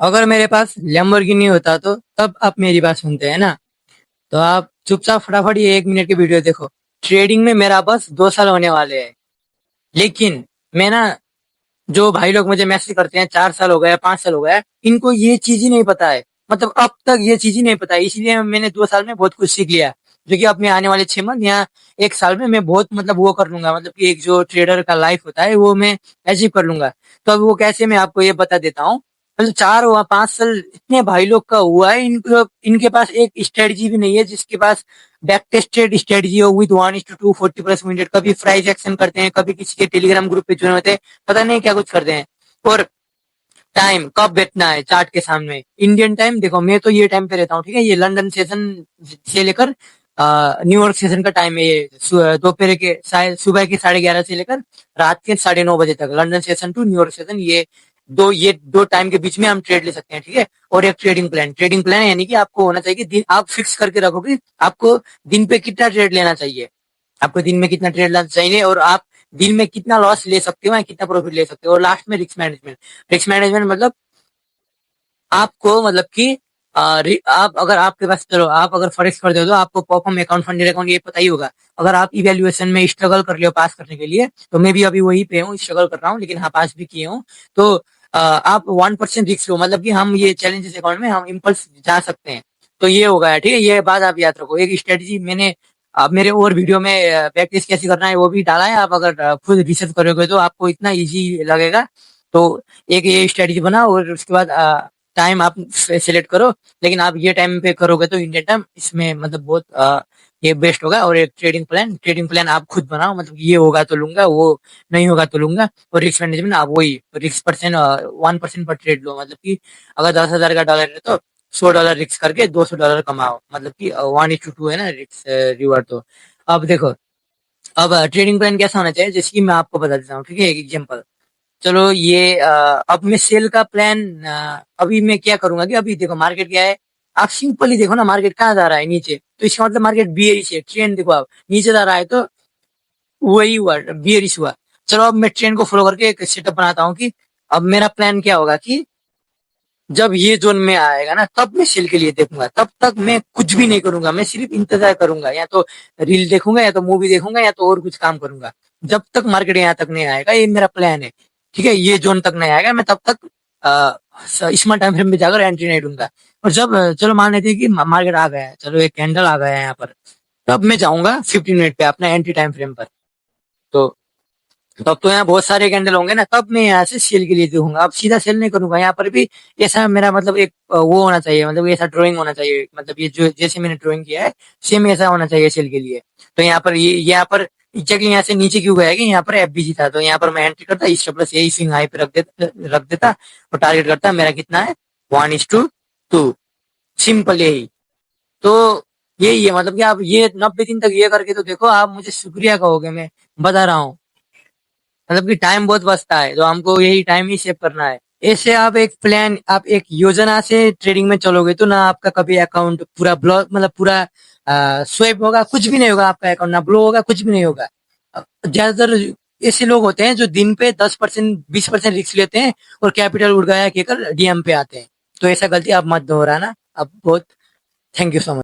अगर मेरे पास लैम्बोर्गिनी होता तो तब आप मेरी बात सुनते हैं ना। तो आप चुपचाप फटाफट ये 1 मिनट की वीडियो देखो। ट्रेडिंग में मेरा बस 2 साल होने वाले हैं, लेकिन मैं ना, जो भाई लोग मुझे मैसेज करते हैं 4 साल हो गया 5 साल हो गया, इनको ये चीज ही नहीं पता है। मतलब अब तक ये चीज ही नहीं पता है, इसलिए मैंने 2 साल में बहुत कुछ सीख लिया, जो कि अब मैं आने वाले 6 मंथ या 1 साल में मैं बहुत मतलब वो कर लूंगा। मतलब कि एक जो ट्रेडर का लाइफ होता है वो मैं अचीव कर लूंगा। तो अब वो कैसे, मैं आपको ये बता देता हूँ। मतलब 4 व 5 साल इतने भाई लोग का हुआ है, इनको इनके पास एक स्ट्रेटजी भी नहीं है, जिसके पास बैक टेस्टेड स्ट्रेटजी हो विद 1:2 40+मिनट। कभी प्राइस एक्शन करते हैं, कभी किसी के टेलीग्राम ग्रुप पे जुड़े होते हैं, पता नहीं क्या कुछ करते हैं। और टाइम कब बैठना है चार्ट के सामने, इंडियन टाइम देखो, मैं तो ये टाइम पे रहता हूँ, ठीक है। ये लंदन सेशन से लेकर न्यूयॉर्क सेशन का टाइम है ये। दोपहर के शायद सुबह के 11:30 से लेकर रात के 9:30 बजे तक, London session to New York session, ये दो टाइम के बीच में हम ट्रेड ले सकते हैं, ठीक है। और एक ट्रेडिंग प्लान यानी कि आपको होना चाहिए कि दिन आप फिक्स करके रखोगे, आपको दिन पे कितना ट्रेड लेना चाहिए, आपको दिन में कितना ट्रेड लेना चाहिए, और आप दिन में कितना लॉस ले सकते हो या कितना प्रॉफिट ले सकते हो। और लास्ट में रिस्क मैनेजमेंट मतलब आपको, मतलब कि आप अगर आपके पास, चलो आप अगर फॉरेक्स करते हो तो आपको पॉपअप अकाउंट, फंडेड अकाउंट, ये पता ही होगा। अगर आप इवेल्युएशन में स्ट्रगल कर लियो पास करने के लिए, तो मैं भी अभी वही पे हूँ, स्ट्रगल कर रहा हूँ, लेकिन हाँ पास भी किए हूँ। तो आप 1% रिस्क लो, मतलब कि हम ये चैलेंजेस अकाउंट में हम इम्पल्स जा सकते हैं। तो ये होगा, ठीक है। ये बात आप याद रखो, एक स्ट्रेटजी मैंने आप मेरे और वीडियो में प्रैक्टिस कैसे करना है वो भी डाला है। आप अगर खुद रिसर्च करोगे तो आपको इतना इजी लगेगा। तो एक ये स्ट्रेटजी बनाओ, और उसके बाद टाइम आप सिलेक्ट करो। लेकिन आप ये टाइम पे करोगे तो इंडियन टाइम, इसमें मतलब बहुत ये बेस्ट होगा। और एक ट्रेडिंग प्लान आप खुद बनाओ, मतलब ये होगा तो लूंगा, वो नहीं होगा तो लूंगा। और रिस्क मैनेजमेंट आप वही रिस्क परसेंट 1% पर ट्रेड लो, मतलब कि अगर 10,000 का डॉलर है तो $100 रिस्क करके $200 कमाओ, मतलब कि 1:2 है ना रिस्क रिवॉर्ड। तो अब देखो, अब ट्रेडिंग प्लान कैसा होना चाहिए, जैसे कि मैं आपको बता देता हूँ, ठीक है। एक एग्जांपल, चलो ये अब मैं सेल का प्लान, अभी मैं क्या करूंगा कि अभी देखो मार्केट क्या है। आप सिंपली देखो ना, मार्केट कहाँ जा रहा है, नीचे, तो इसका मतलब मार्केट बियरिश है। ट्रेंड देखो, आप नीचे जा रहा है तो वही हुआ, बियरिश हुआ। चलो अब मैं ट्रेंड को फॉलो करके एक सेटअप बनाता हूँ कि अब मेरा प्लान क्या होगा कि जब ये जोन में आएगा ना, तब मैं सेल के लिए देखूंगा। तब तक मैं कुछ भी नहीं करूंगा, मैं सिर्फ इंतजार करूंगा, या तो रील देखूंगा, या तो मूवी देखूंगा, या तो और कुछ काम करूंगा, जब तक मार्केट यहाँ तक नहीं आएगा। ये मेरा प्लान है, ठीक है। ये जोन तक नहीं आएगा, मैं तब तक स्मार्ट टाइम फ्रेम में जाकर एंट्री नहीं दूंगा। और जब चलो मान लेते हैं कि मार्केट आ गया है, चलो एक कैंडल आ गया है यहाँ पर, तब मैं जाऊंगा 15 मिनट पे अपना एंट्री टाइम फ्रेम पर। तो तब तो यहाँ बहुत सारे कैंडल होंगे ना, तब मैं यहाँ से सेल के लिए देखूंगा। अब सीधा सेल नहीं करूंगा, यहाँ पर भी ऐसा मेरा मतलब एक वो होना चाहिए, मतलब ऐसा ड्राइंग होना चाहिए, मतलब ये जो जैसे मैंने ड्राइंग किया है सेम ऐसा होना चाहिए सेल के लिए। तो यहाँ पर ये यहाँ पर एग्जैक्टली यहाँ से नीचे क्यों गया कि यहाँ पर एफबीजी था, तो यहाँ पर मैं एंट्री करता, इस प्लस यही स्विंग हाई पे रख देता और टारगेट करता मेरा कितना है, 1:2। सिंपल यही। तो यही है, मतलब कि आप ये 90 दिन तक ये करके तो देखो, आप मुझे शुक्रिया कहोगे, मैं बता रहा हूँ। मतलब कि टाइम बहुत बचता है, तो हमको यही टाइम ही सेव करना है। ऐसे आप एक प्लान, आप एक योजना से ट्रेडिंग में चलोगे तो ना आपका कभी अकाउंट पूरा ब्लॉक, मतलब पूरा स्वाइप होगा, कुछ भी नहीं होगा, आपका अकाउंट ना ब्लो होगा, कुछ भी नहीं होगा। ज्यादातर ऐसे लोग होते हैं जो दिन पे 10% 20% रिस्क लेते हैं और कैपिटल उड़ गया कहकर डीएम पे आते हैं। तो ऐसा गलती आप मत दोहराना। अब बहुत थैंक यू सो मच।